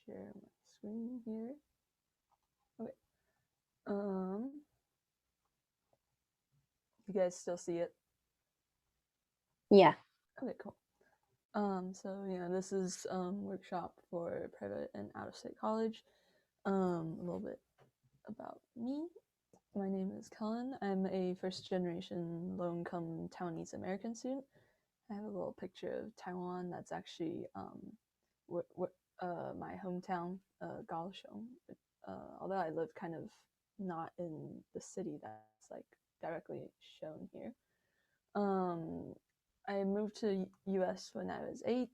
share my screen here. Okay. You guys still see it? Yeah. Okay, cool. So yeah, this is workshop for private and out-of-state college. A little bit about me. My name is Kellen. I'm a first-generation low-income Taiwanese American student. I have a little picture of Taiwan that's actually my hometown, Kaohsiung. Although I live kind of not in the city that's like directly shown here. I moved to U.S. when I was 8.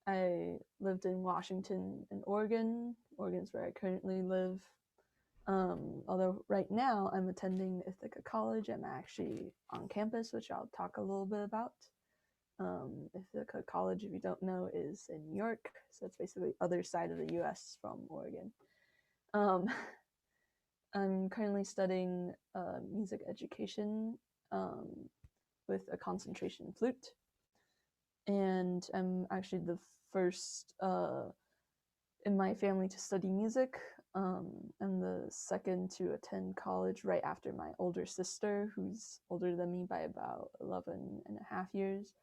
I lived in Washington and Oregon. Oregon's where I currently live. Although right now I'm attending Ithaca College. I'm actually on campus, which I'll talk a little bit about. Ithaca College, if you don't know, is in New York, so it's basically other side of the U.S. from Oregon. I'm currently studying music education with a concentration in flute, and I'm actually the first in my family to study music. I'm the second to attend college right after my older sister, who's older than me by about 11 and a half years.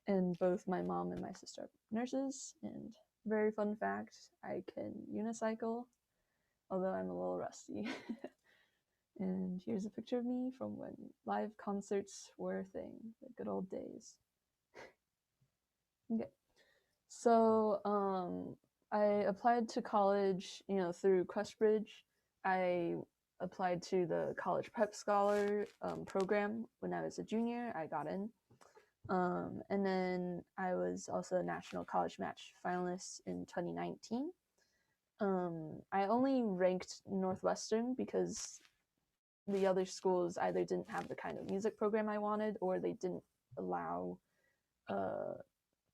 And both my mom and my sister are nurses. And very fun fact, I can unicycle, although I'm a little rusty. And here's a picture of me from when live concerts were a thing, the good old days. Okay. So I applied to college, through Questbridge. I applied to the College Prep Scholar program when I was a junior. I got in. And then I was also a National College Match finalist in 2019. I only ranked Northwestern because the other schools either didn't have the kind of music program I wanted, or they didn't allow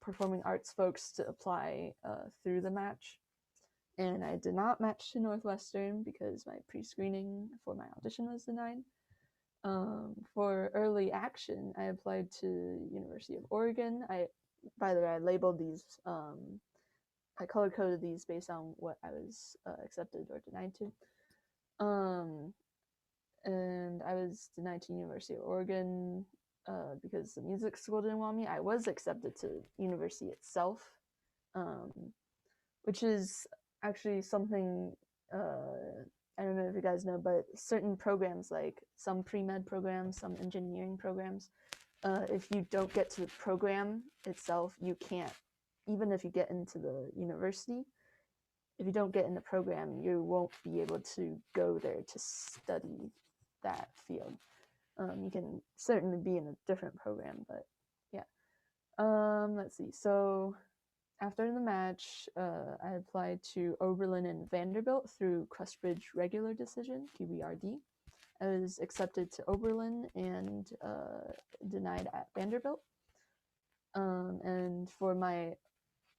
performing arts folks to apply through the match. And I did not match to Northwestern because my pre-screening for my audition was denied. For early action, I applied to University of Oregon. By the way, I labeled these, I color-coded these based on what I was accepted or denied to. And I was denied to University of Oregon because the music school didn't want me. I was accepted to university itself, which is actually something I don't know if you guys know, but certain programs, like some pre-med programs, some engineering programs, if you don't get to the program itself, you can't, even if you get into the university, if you don't get in the program, you won't be able to go there to study that field. You can certainly be in a different program, but yeah. Let's see. So after the match, I applied to Oberlin and Vanderbilt through Questbridge regular decision, QBRD. I was accepted to Oberlin and denied at Vanderbilt. And for my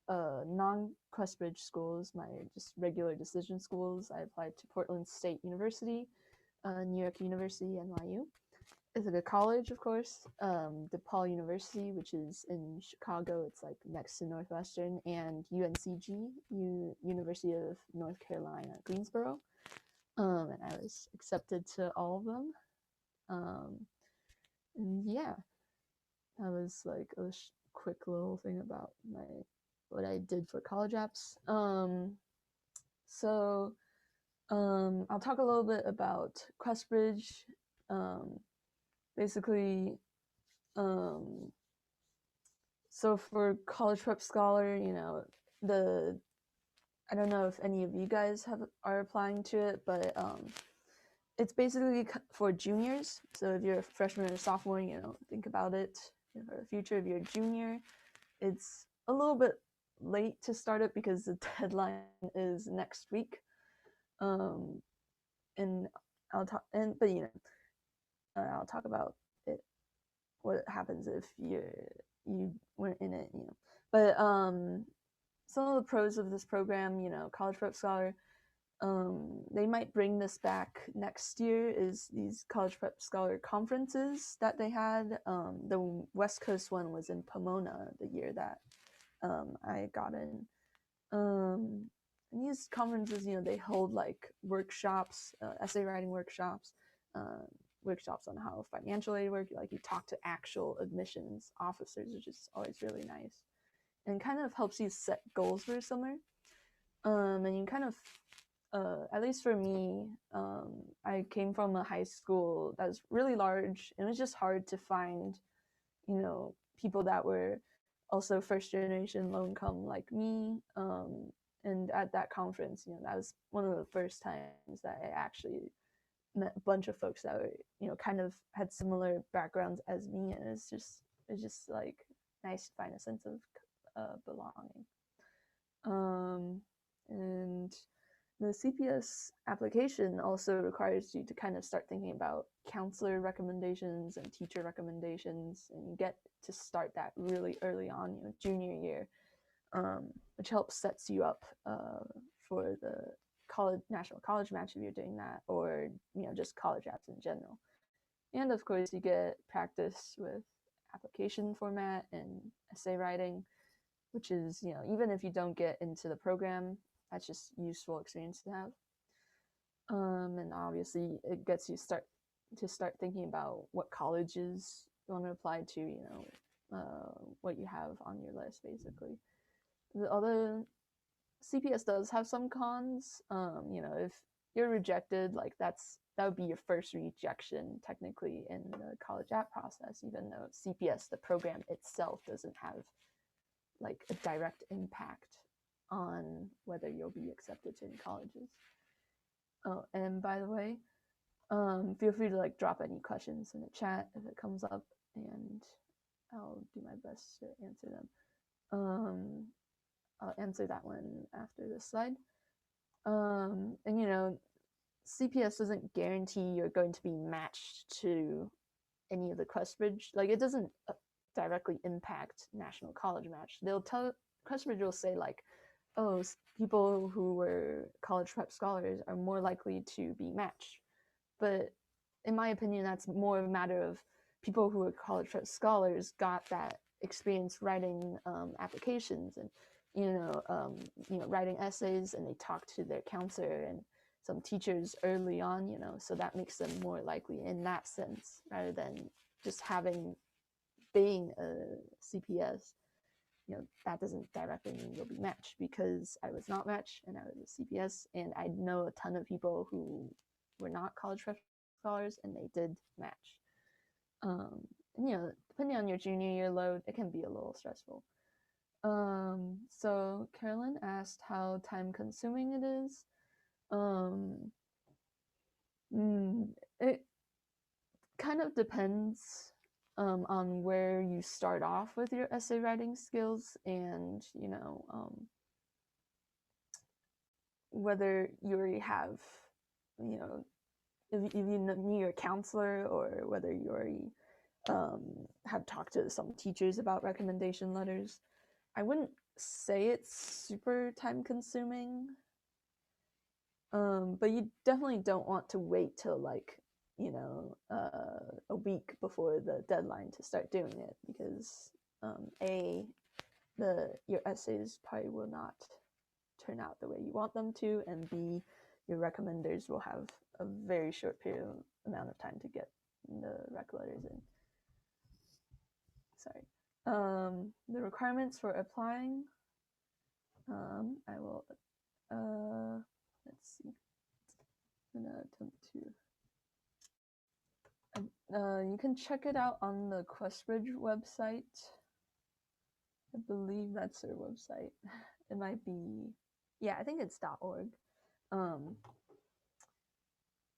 non-Questbridge schools, my just regular decision schools, I applied to Portland State University, New York University, NYU, Ithaca College, of course, DePaul University, which is in Chicago. It's like next to Northwestern, and UNCG, University of North Carolina, Greensboro. And I was accepted to all of them. And yeah, that was like a quick little thing about what I did for college apps. So I'll talk a little bit about Questbridge. Basically, so for College Prep Scholar, I don't know if any of you guys are applying to it, but it's basically for juniors. So if you're a freshman or sophomore, think about it for the future. If you're a junior, it's a little bit late to start it because the deadline is next week. And I'll talk, I'll talk about it, what happens if you weren't in it, But some of the pros of this program, College Prep Scholar, they might bring this back next year, is these College Prep Scholar conferences that they had. The West Coast one was in Pomona the year that I got in. And these conferences, they hold like workshops, essay writing workshops, workshops on how financial aid work. Like you talk to actual admissions officers, which is always really nice, and kind of helps you set goals for summer. And you kind of, at least for me, I came from a high school that was really large, and it was just hard to find, people that were also first generation low income like me. And at that conference, that was one of the first times that I actually met a bunch of folks that were, kind of had similar backgrounds as me, and it's just like nice to find a sense of belonging. And the CPS application also requires you to kind of start thinking about counselor recommendations and teacher recommendations, and you get to start that really early on, junior year, which helps sets you up for the national college match if you're doing that, or just college apps in general. And of course, you get practice with application format and essay writing, which is, even if you don't get into the program, that's just useful experience to have. And obviously, it gets you start thinking about what colleges you want to apply to, what you have on your list, basically. Although CPS does have some cons, if you're rejected, like that would be your first rejection technically in the college app process, even though CPS, the program itself, doesn't have like a direct impact on whether you'll be accepted to any colleges. Oh, and by the way, feel free to like drop any questions in the chat if it comes up, and I'll do my best to answer them. I'll answer that one after this slide. And CPS doesn't guarantee you're going to be matched to any of the Questbridge. Like it doesn't directly impact National College Match. Questbridge will say like, oh, people who were college prep scholars are more likely to be matched. But in my opinion, that's more a matter of people who are college prep scholars got that experience writing applications and writing essays, and they talk to their counselor and some teachers early on, so that makes them more likely in that sense, rather than just being a CPS. That doesn't directly mean you'll be matched, because I was not matched and I was a CPS, and I know a ton of people who were not college prep scholars and they did match. And, depending on your junior year load, it can be a little stressful. So Carolyn asked how time consuming it is. It kind of depends on where you start off with your essay writing skills, and whether you already have, if you need your counselor, or whether you already have talked to some teachers about recommendation letters. I wouldn't say it's super time consuming, but you definitely don't want to wait till like a week before the deadline to start doing it, because your essays probably will not turn out the way you want them to, and B, your recommenders will have a very short amount of time to get the rec letters in. Sorry. The requirements for applying. I will. Let's see. I'm gonna attempt to. You can check it out on the Questbridge website. I believe that's their website. It might be. Yeah, I think it's .org.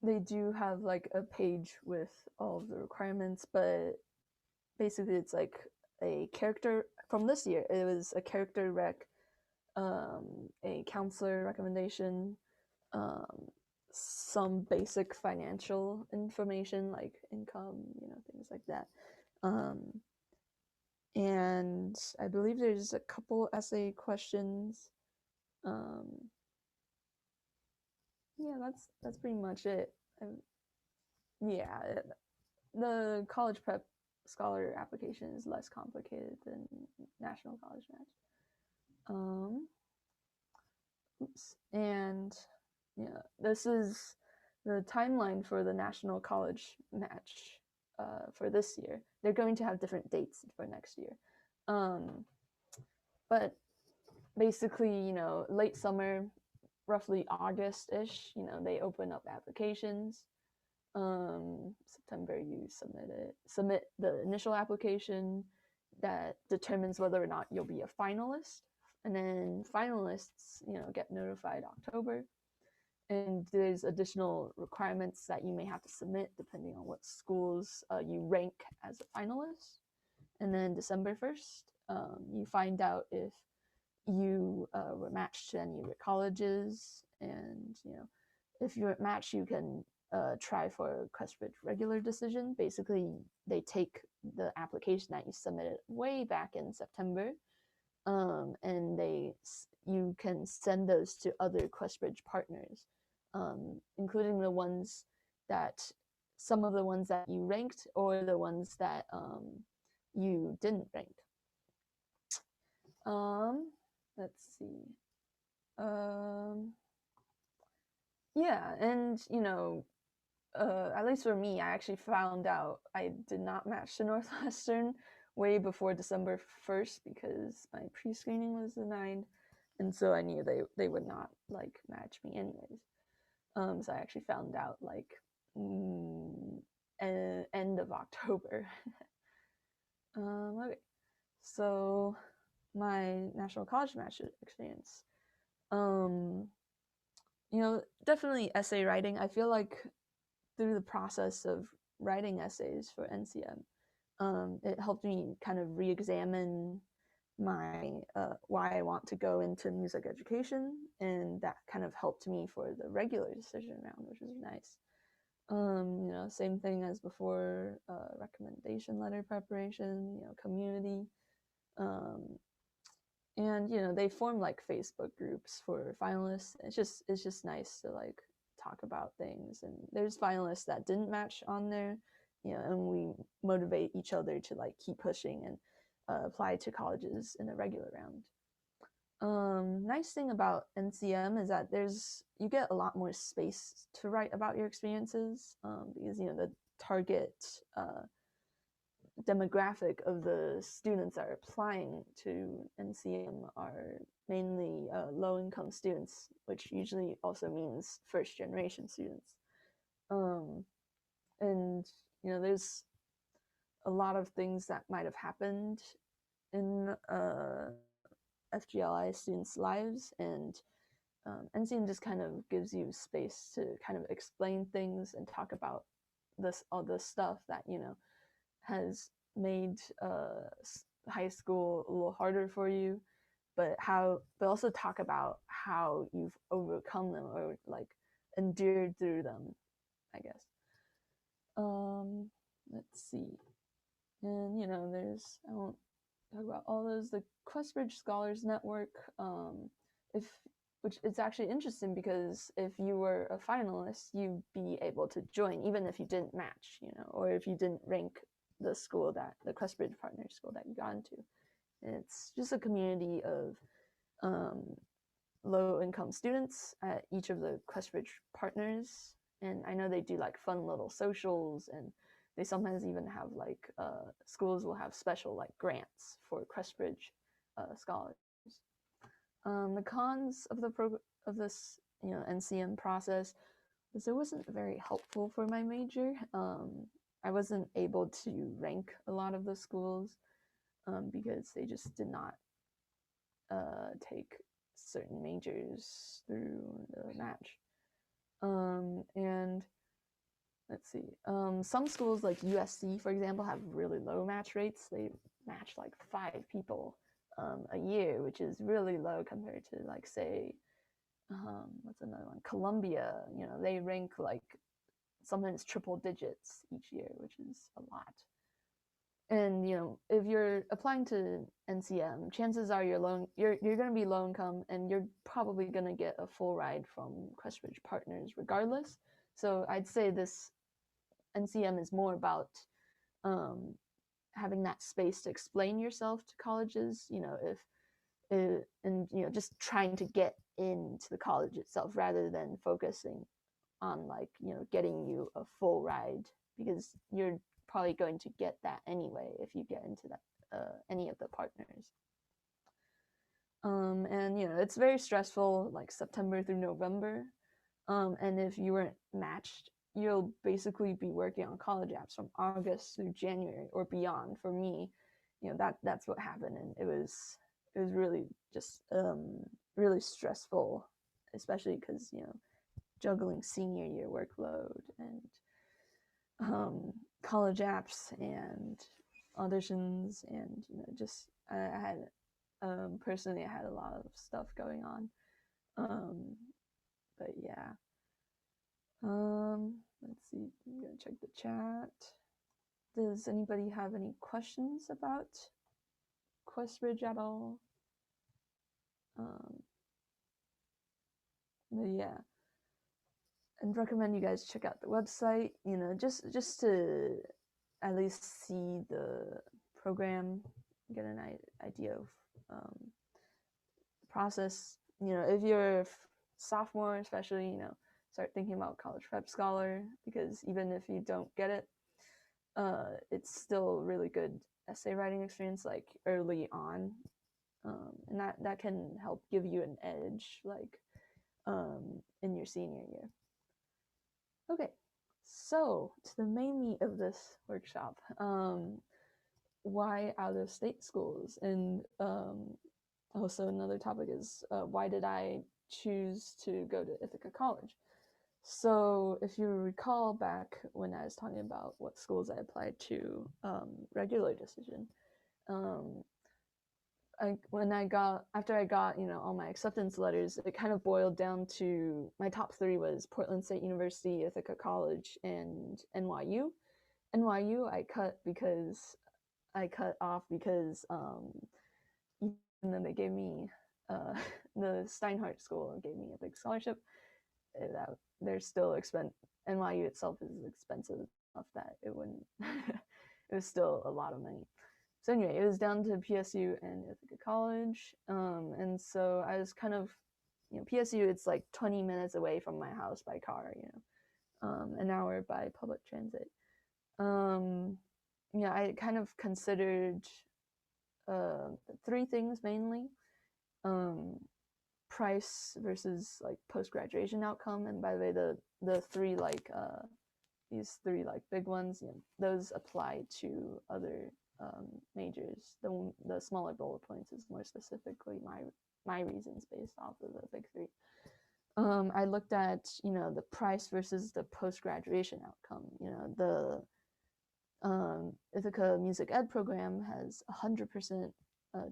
They do have like a page with all of the requirements, but basically it's like a character from this year. It was a character rec, a counselor recommendation, some basic financial information like income, things like that. And I believe there's a couple essay questions. Yeah, that's pretty much it. Yeah, the college prep scholar application is less complicated than National College Match. Oops. And yeah, this is the timeline for the National College match for this year. They're going to have different dates for next year. But basically, late summer, roughly August-ish, they open up applications. September, you submit the initial application that determines whether or not you'll be a finalist. And then finalists, get notified October. And there's additional requirements that you may have to submit depending on what schools you rank as a finalist. And then December 1st, you find out if you were matched to any of your colleges. And, if you're matched, you can try for Questbridge regular decision. Basically, they take the application that you submitted way back in September, and you can send those to other Questbridge partners, including some of the ones that you ranked or the ones that you didn't rank. Let's see. Yeah, and at least for me, I actually found out I did not match to Northwestern way before December 1st because my pre-screening was denied, and so I knew they would not match me anyways. So I actually found out end of October. Okay, so my National College match experience. Definitely essay writing. I feel like through the process of writing essays for NCM, it helped me kind of re-examine my why I want to go into music education, and that kind of helped me for the regular decision round, which was nice. Same thing as before, recommendation letter preparation, community, and they form Facebook groups for finalists. It's just nice to talk about things, and there's finalists that didn't match on there, and we motivate each other to keep pushing and apply to colleges in a regular round. Nice thing about NCM is that you get a lot more space to write about your experiences, because the target demographic of the students that are applying to NCM are mainly low-income students, which usually also means first-generation students. And there's a lot of things that might have happened in FGLI students' lives, and NCM just kind of gives you space to kind of explain things and talk about all the stuff that has made high school a little harder for you, but also talk about how you've overcome them or endured through them, I guess. Let's see. And I won't talk about all those. The Questbridge Scholars Network, which it's actually interesting because if you were a finalist, you'd be able to join even if you didn't match, or if you didn't rank the Questbridge partner school that you got into. It's just a community of low-income students at each of the Questbridge partners, and I know they do fun little socials, and they sometimes even have schools will have special grants for Questbridge scholars. The cons of this NCM process is it wasn't very helpful for my major. I wasn't able to rank a lot of the schools because they just did not take certain majors through the match. And let's see, some schools like USC, for example, have really low match rates. They match 5 people a year, which is really low compared to say, what's another one? Columbia, they rank sometimes triple digits each year, which is a lot. And if you're applying to NCM, chances are you're going to be low income, and you're probably going to get a full ride from Questbridge partners regardless. So I'd say this NCM is more about having that space to explain yourself to colleges, and just trying to get into the college itself rather than focusing on like, you know, getting you a full ride, because you're probably going to get that anyway if you get into that any of the partners. And you know, it's very stressful, like September through November. And if you weren't matched, you'll basically be working on college apps from August through January or beyond. For me, you know, that's what happened, and it was really just really stressful, especially because, you know, juggling senior year workload and college apps and auditions, and you know, just I had personally I had a lot of stuff going on. But yeah. Let's see. I'm gonna check the chat. Does anybody have any questions about Questbridge at all? Yeah, and recommend you guys check out the website. You know, just to at least see the program, get an idea of the process. You know, if you're a sophomore, especially, you know, start thinking about college prep scholar, because even if you don't get it, it's still really good essay writing experience like early on, and that can help give you an edge like in your senior year. Okay, so to the main meat of this workshop, why out-of-state schools, and also another topic is why did I choose to go to Ithaca College? So if you recall back when I was talking about what schools I applied to, regular decision, after I got, you know, all my acceptance letters, it kind of boiled down to my top three was Portland State University, Ithaca College, and NYU. NYU I cut off because and then they gave me the Steinhardt School gave me a big scholarship. That they're still expensive. NYU itself is expensive enough that it wouldn't. It was still a lot of money. So anyway, it was down to PSU and Ithaca College, and so I was kind of, you know, PSU, it's like 20 minutes away from my house by car, you know, an hour by public transit. Yeah, I kind of considered three things mainly. Price versus like post-graduation outcome, and by the way, the three like these three like big ones, you know, those apply to other majors. The smaller bullet points is more specifically my reasons based off of the big three. I looked at, you know, the price versus the post-graduation outcome. You know, the Ithaca Music Ed program has 100%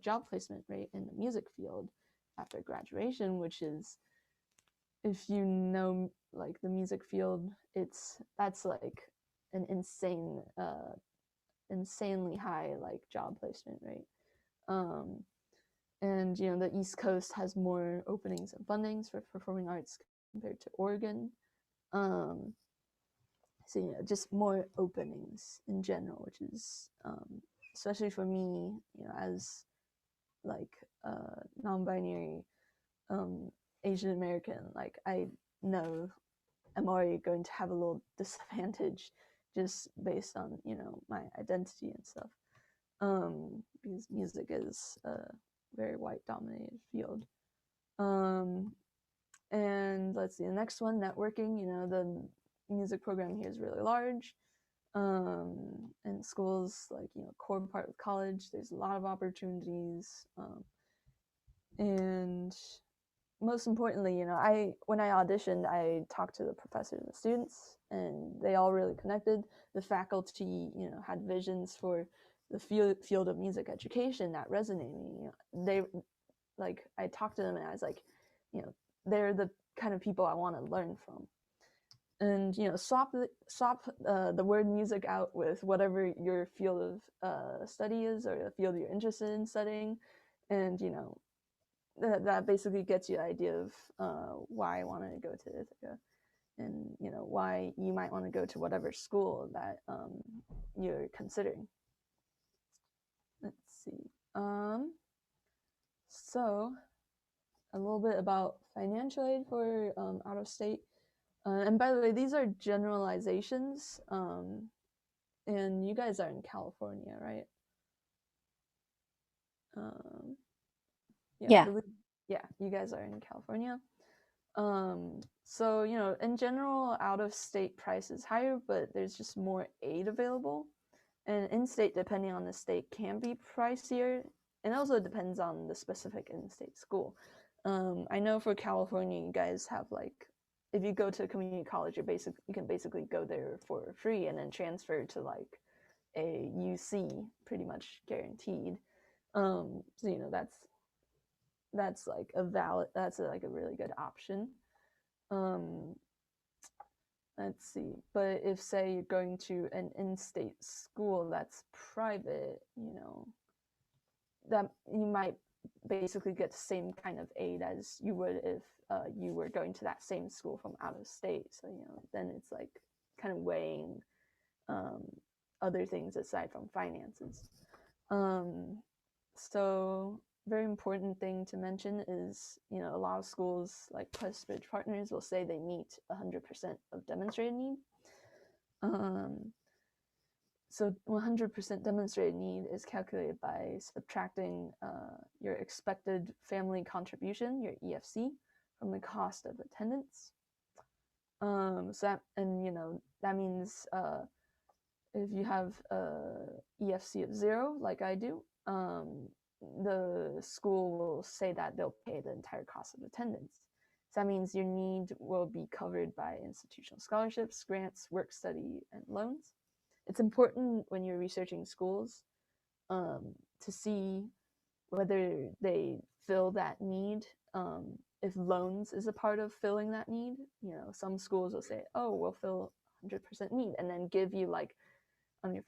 job placement rate in the music field after graduation, which is, if you know like the music field, that's like an insanely high like job placement rate. And you know, the East Coast has more openings and fundings for performing arts compared to Oregon. So you know, just more openings in general, which is especially for me, you know, as like non-binary Asian American, like I know I'm already going to have a little disadvantage just based on, you know, my identity and stuff, because music is a very white dominated field. And let's see, the next one, networking. You know, the music program here is really large, and schools, like, you know, core part of college, there's a lot of opportunities, and most importantly, you know, when I auditioned, I talked to the professors and the students, and they all really connected. The faculty, you know, had visions for the field of music education that resonated with me. You know, they, like, I talked to them and I was like, you know, they're the kind of people I want to learn from. And you know, swap the word music out with whatever your field of study is, or the field you're interested in studying, and you know, that basically gets you an idea of why I wanted to go to Ithaca, and you know, why you might want to go to whatever school that you're considering. Let's see. So a little bit about financial aid for out of state. And by the way, these are generalizations. And you guys are in California, right? Yeah, I Yeah. believe. Yeah, you guys are in California. So in general, out of state price is higher, but there's just more aid available. And in-state, depending on the state, can be pricier, and also depends on the specific in-state school. I know for California, you guys have like, if you go to a community college, you can basically go there for free and then transfer to like a UC, pretty much guaranteed. So that's like a really good option. Um, let's see. But if say you're going to an in-state school that's private, that you might basically get the same kind of aid as you would if you were going to that same school from out of state. So then it's like kind of weighing um, other things aside from finances. So very important thing to mention is, a lot of schools like Questbridge Partners will say they meet 100% of demonstrated need. So 100% demonstrated need is calculated by subtracting your expected family contribution, your EFC, from the cost of attendance. That means if you have EFC of 0, like I do, the school will say that they'll pay the entire cost of attendance. So that means your need will be covered by institutional scholarships, grants, work study, and loans. It's important when you're researching schools to see whether they fill that need. If loans is a part of filling that need, some schools will say, "Oh, we'll fill 100% need," and then give you like on your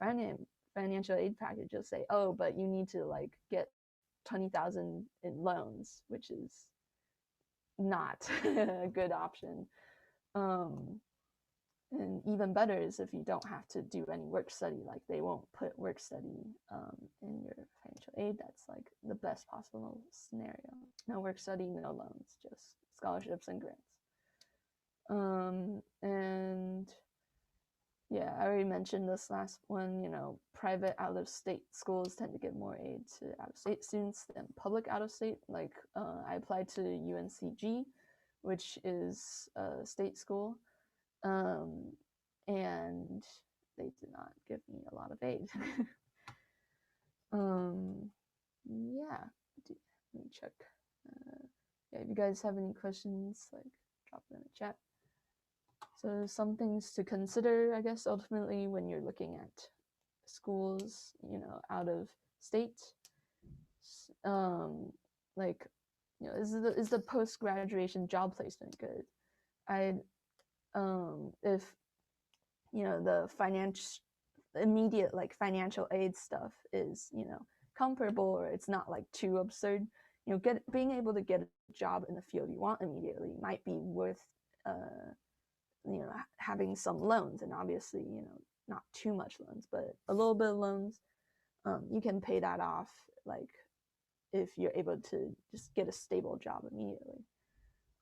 financial aid package, you'll say, "Oh, but you need to like get 20,000 in loans," which is not a good option. And even better is if you don't have to do any work study, like they won't put work study in your financial aid. That's like the best possible scenario. No work study, no loans, just scholarships and grants. And yeah, I already mentioned this last one. Private out-of-state schools tend to give more aid to out-of-state students than public out-of-state. Like I applied to UNCG, which is a state school, and they did not give me a lot of aid. Yeah, let me check. Yeah, if you guys have any questions, like drop them in the chat. So some things to consider, I guess, ultimately when you're looking at schools, out of state. Like, is the post-graduation job placement good? If the immediate like financial aid stuff is comparable, or it's not like too absurd, being able to get a job in the field you want immediately might be worth having some loans, and obviously not too much loans, but a little bit of loans. You can pay that off like if you're able to just get a stable job immediately.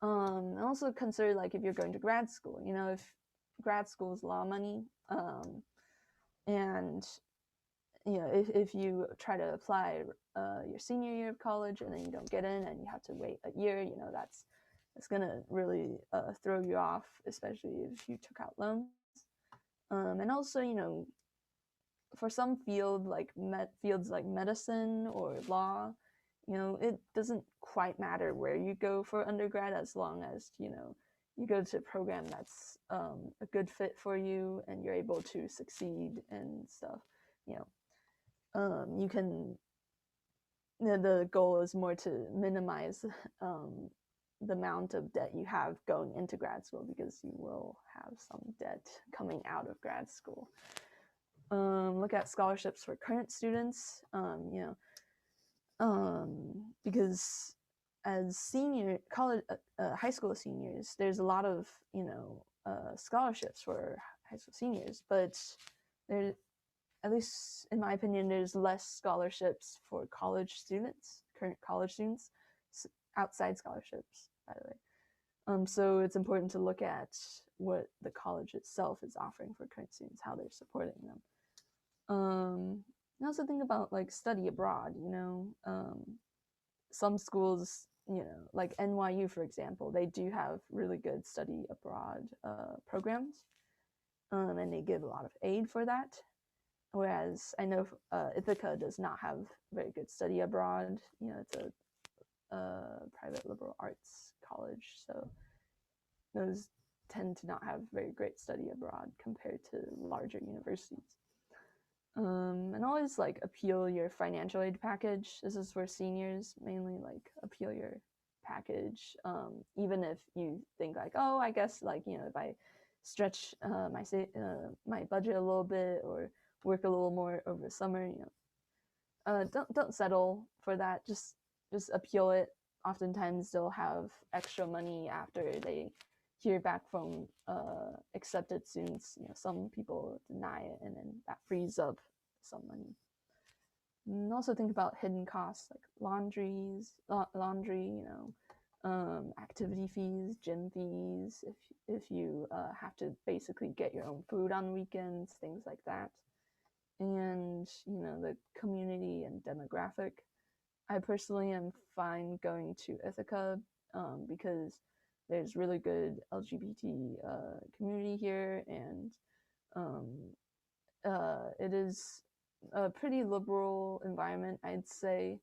And also consider like if you're going to grad school, if grad school is a lot of money, and if you try to apply your senior year of college and then you don't get in and you have to wait a year, that's gonna really throw you off, especially if you took out loans. And also, for some fields like medicine or law, it doesn't quite matter where you go for undergrad, as long as you go to a program that's a good fit for you and you're able to succeed and stuff. You can. The goal is more to minimize the amount of debt you have going into grad school, because you will have some debt coming out of grad school. Look at scholarships for current students, because as senior college, high school seniors, there's a lot of scholarships for high school seniors, but there, at least in my opinion, there's less scholarships for college students, current college students. outside scholarships, by the way. So it's important to look at what the college itself is offering for current students, how they're supporting them. And also think about like study abroad, some schools, like NYU, for example, they do have really good study abroad programs, and they give a lot of aid for that. Whereas I know Ithaca does not have very good study abroad. It's a private liberal arts college, so those tend to not have very great study abroad compared to larger universities. And always like appeal your financial aid package. This is for seniors mainly, like appeal your package, even if you think like, oh, I guess like if I stretch my budget a little bit or work a little more over summer, don't settle for that. Just appeal it. Oftentimes they'll have extra money after they hear back from accepted students. Some people deny it, and then that frees up some money. And also think about hidden costs like laundry, activity fees, gym fees. If you have to basically get your own food on weekends, things like that. And the community and demographic. I personally am fine going to Ithaca because there's really good LGBT community here, and it is a pretty liberal environment, I'd say,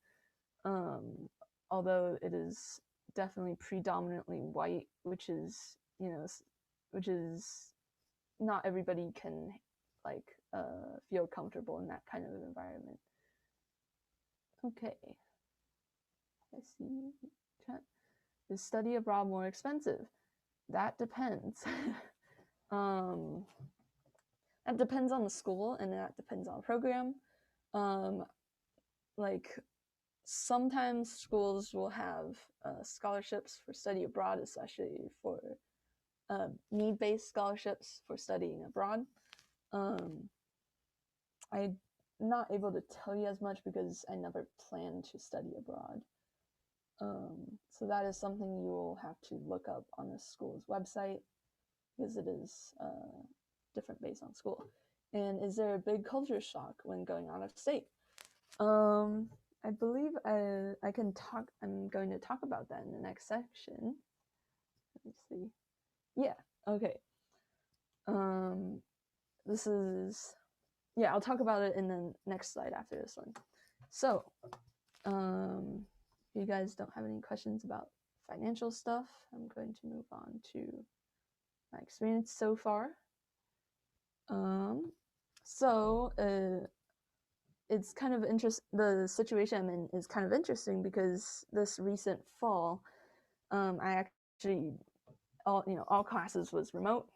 although it is definitely predominantly white, which is not everybody can like feel comfortable in that kind of environment. Okay, I see. Is study abroad more expensive? That depends. That depends on the school, and that depends on the program. Like sometimes schools will have scholarships for study abroad, especially for need-based scholarships for studying abroad. I'm not able to tell you as much because I never planned to study abroad. So that is something you will have to look up on the school's website because it is different based on school. And is there a big culture shock when going out of state? I believe I'm going to talk about that in the next section. Let me see. Yeah, okay. I'll talk about it in the next slide after this one. So, if you guys don't have any questions about financial stuff, I'm going to move on to my experience so far. It's kind of the situation I'm in is kind of interesting because this recent fall, I actually all classes was remote.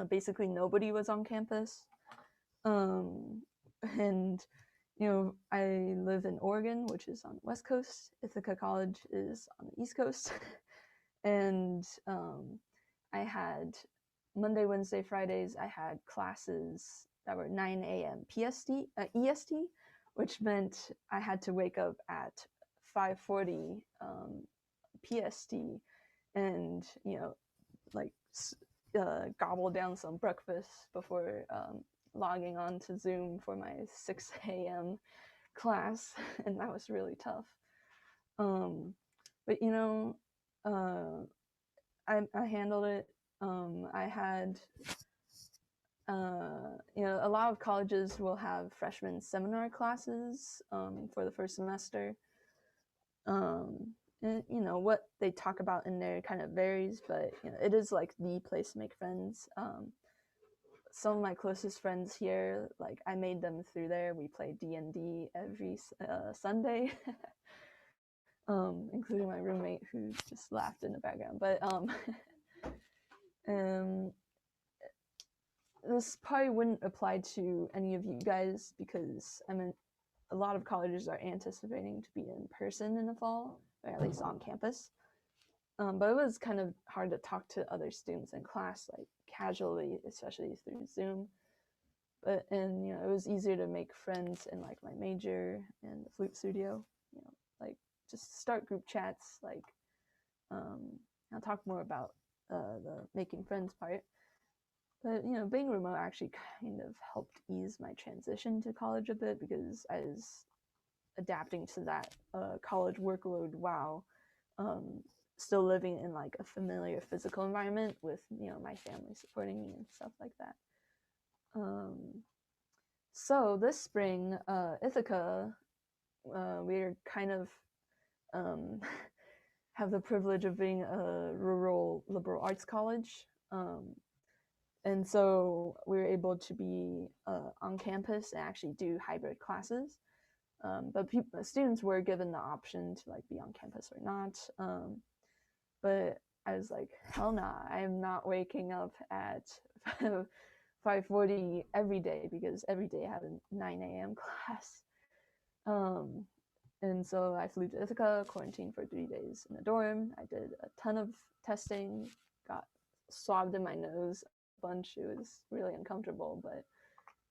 Basically nobody was on campus, and I live in Oregon, which is on the West Coast. Ithaca College is on the East Coast, and I had Monday, Wednesday, Fridays. I had classes that were 9 a.m. EST, which meant I had to wake up at 5:40 PST, and gobble down some breakfast before logging on to Zoom for my 6 a.m. class, and that was really tough. But I handled it. I had a lot of colleges will have freshman seminar classes for the first semester. And what they talk about in there kind of varies, but it is like the place to make friends. Some of my closest friends here, like I made them through there. We play D&D every Sunday, including my roommate who just laughed in the background. But this probably wouldn't apply to any of you guys because a lot of colleges are anticipating to be in person in the fall, or at least on campus. But it was kind of hard to talk to other students in class, like casually, especially through Zoom. But it was easier to make friends in like my major and the flute studio, like just start group chats. Like, I'll talk more about the making friends part. But being remote actually kind of helped ease my transition to college a bit, because I was adapting to that college workload while still living in like a familiar physical environment with my family supporting me and stuff like that. So this spring, Ithaca, we're kind of have the privilege of being a rural liberal arts college. And so we were able to be on campus and actually do hybrid classes. But students were given the option to like be on campus or not. But I was like, hell nah, I am not waking up at 5:40 every day, because every day I have a 9 a.m. class. And so I flew to Ithaca, quarantined for 3 days in a dorm. I did a ton of testing, got swabbed in my nose a bunch. It was really uncomfortable, but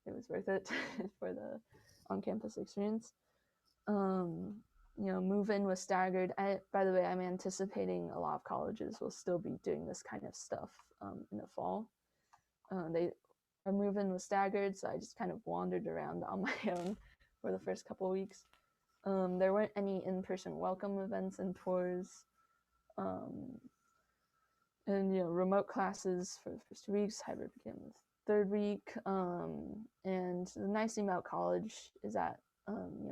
it was worth it for the on-campus experience. Move-in was staggered. By the way, I'm anticipating a lot of colleges will still be doing this kind of stuff in the fall. Our move-in was staggered, so I just kind of wandered around on my own for the first couple of weeks. There weren't any in-person welcome events and tours. And remote classes for the first 2 weeks. Hybrid began the third week. And the nice thing about college is that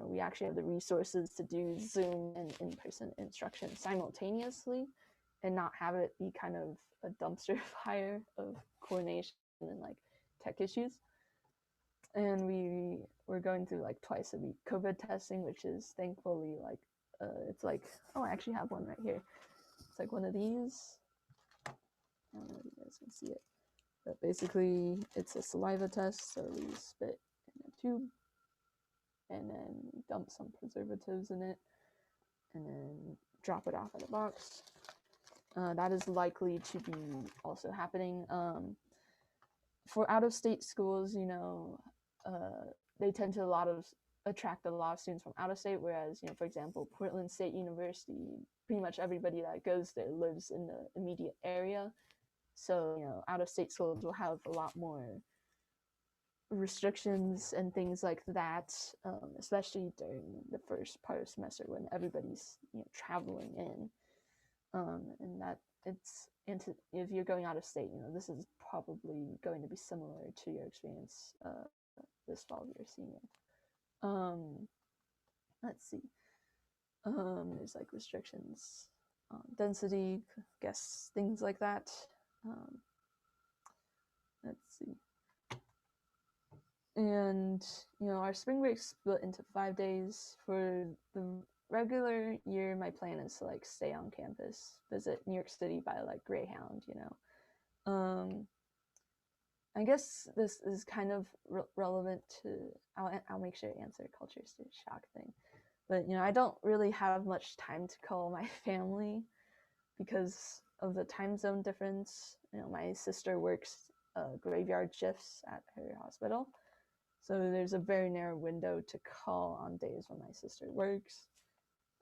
we actually have the resources to do Zoom and in-person instruction simultaneously, and not have it be kind of a dumpster fire of coordination and like tech issues. And we were going through like twice a week COVID testing, which is thankfully like it's like, oh, I actually have one right here. It's like one of these. I don't know if you guys can see it, but basically it's a saliva test. So we spit in a tube and then dump some preservatives in it and then drop it off at a box. That is likely to be also happening. For out-of-state schools, they tend to attract a lot of students from out of state, whereas, for example, Portland State University, pretty much everybody that goes there lives in the immediate area. So, out-of-state schools will have a lot more restrictions and things like that, especially during the first part of the semester when everybody's traveling in, and that if you're going out of state, this is probably going to be similar to your experience this fall of your senior. Let's see. There's like restrictions on density, guests, things like that. Let's see. And our spring break split into 5 days. For the regular year, my plan is to like stay on campus, visit New York City by like Greyhound. I guess this is kind of relevant to. I'll make sure to answer culture shock thing, but I don't really have much time to call my family because of the time zone difference. My sister works graveyard shifts at her hospital. So there's a very narrow window to call on days when my sister works.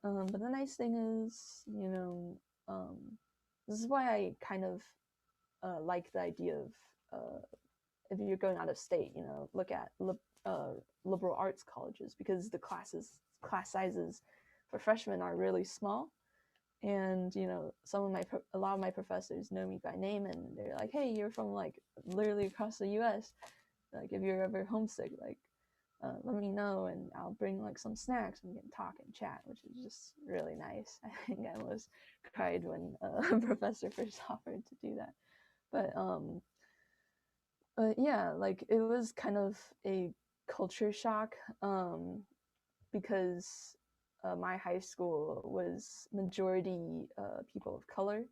But the nice thing is, this is why I kind of like the idea of if you're going out of state, look at liberal arts colleges, because the class sizes for freshmen are really small. And a lot of my professors know me by name, and they're like, hey, you're from like literally across the US. Like, if you're ever homesick, like let me know, and I'll bring like some snacks and we can talk and chat, which is just really nice. I think I almost cried when a professor first offered to do that. But yeah, like it was kind of a culture shock, because my high school was majority people of color,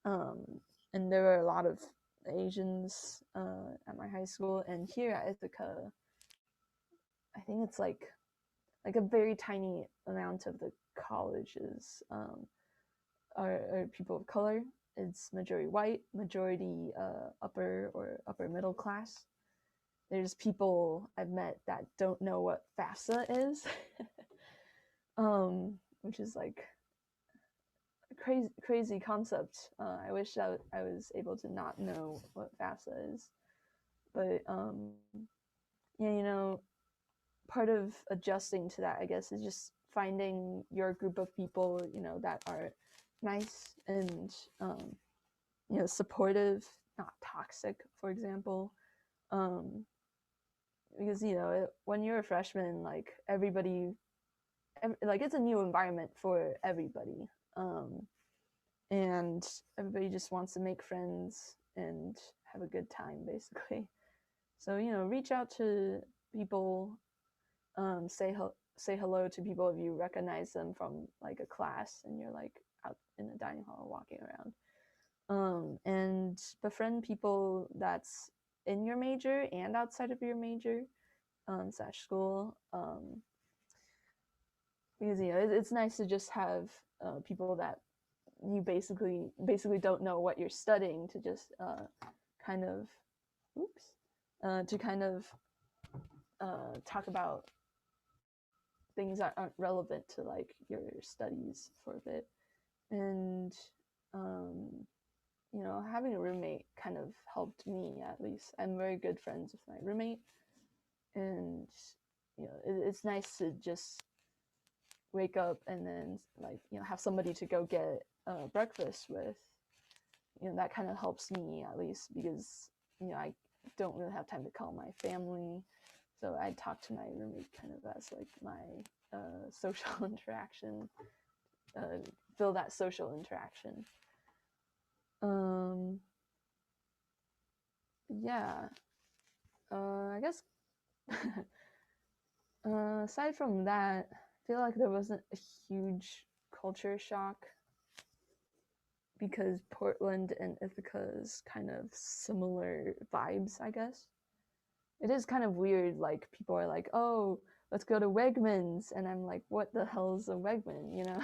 and there were a lot of Asians at my high school. And here at Ithaca, I think it's like a very tiny amount of the colleges are people of color. It's majority white, majority upper or upper middle class. There's people I've met that don't know what FAFSA is. which is like a crazy concept. I wish that I was able to not know what FAFSA is, but yeah, you know, part of adjusting to that, I guess, is just finding your group of people, you know, that are nice and you know, supportive, not toxic, for example. Because you know, when you're a freshman, like like it's a new environment for everybody, and everybody just wants to make friends and have a good time, basically. So you know, reach out to people, say hello to people if you recognize them from like a class and you're like out in the dining hall walking around, and befriend people that's in your major and outside of your major, slash school, because you know it's nice to just have people that you basically don't know what you're studying to just kind of to kind of talk about things that aren't relevant to like your studies for a bit. And um, you know, having a roommate kind of helped me, at least. I'm very good friends with my roommate, and you know, it's nice to just wake up and then like you know have somebody to go get breakfast with. You know, that kind of helps me, at least, because you know I don't really have time to call my family, so I talk to my roommate kind of as like my social interaction, fill that social interaction. Yeah, I guess aside from that, I feel like there wasn't a huge culture shock because Portland and Ithaca is kind of similar vibes, I guess. It is kind of weird, like people are like, oh, let's go to Wegmans, and I'm like, what the hell is a Wegman, you know?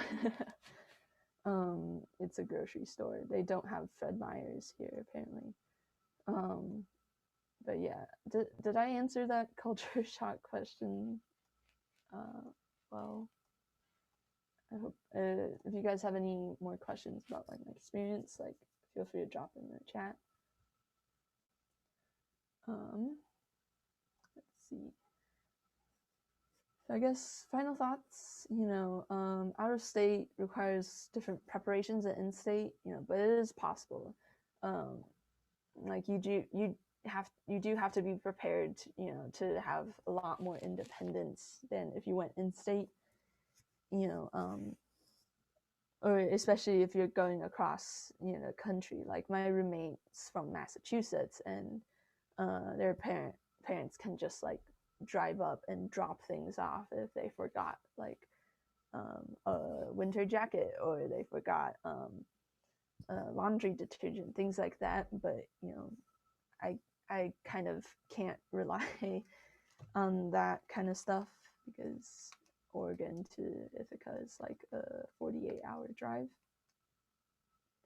It's a grocery store. They don't have Fred Meyer's here, apparently. But yeah, did I answer that culture shock question? Well, I hope if you guys have any more questions about like my experience, like feel free to drop in the chat. Let's see. So I guess final thoughts. You know, out of state requires different preparations than in state. You know, but it is possible. Like you do have to be prepared. You know, to have a lot more independence than if you went in state. You know, or especially if you're going across, you know, country. Like my roommate's from Massachusetts, and their parents can just like drive up and drop things off if they forgot like a winter jacket, or they forgot laundry detergent, things like that. But you know, I kind of can't rely on that kind of stuff because Oregon to Ithaca is like a 48-hour drive.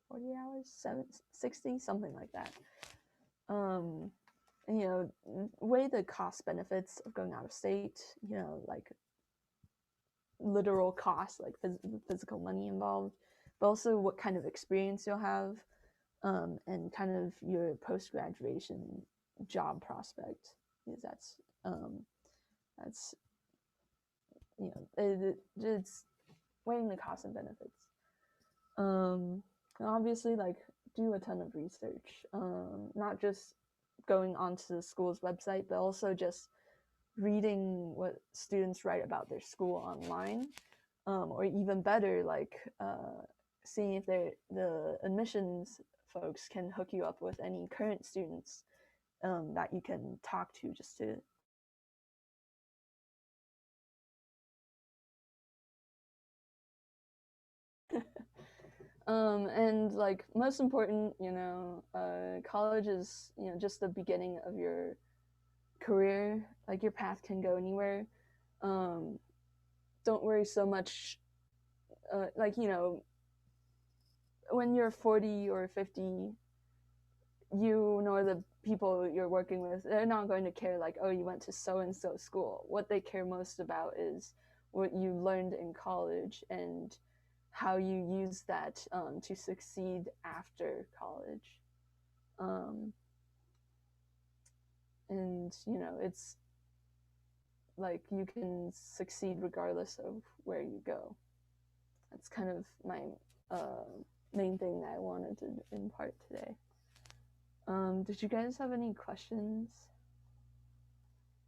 40 hours, 60, something like that. And, you know, weigh the cost benefits of going out of state, you know, like literal cost, like physical money involved, but also what kind of experience you'll have, and kind of your post-graduation job prospect, because that's you know, it's weighing the costs and benefits. Obviously, like do a ton of research, not just going onto the school's website, but also just reading what students write about their school online, or even better, like seeing if the admissions folks can hook you up with any current students that you can talk to just to and like most important, you know, college is, you know, just the beginning of your career. Like your path can go anywhere. Don't worry so much, like, you know, when you're 40 or 50, you nor the people you're working with, they're not going to care like, oh, you went to so and so school. What they care most about is what you learned in college and how you use that to succeed after college. And you know, it's like you can succeed regardless of where you go. That's kind of my main thing that I wanted to impart today. Did you guys have any questions?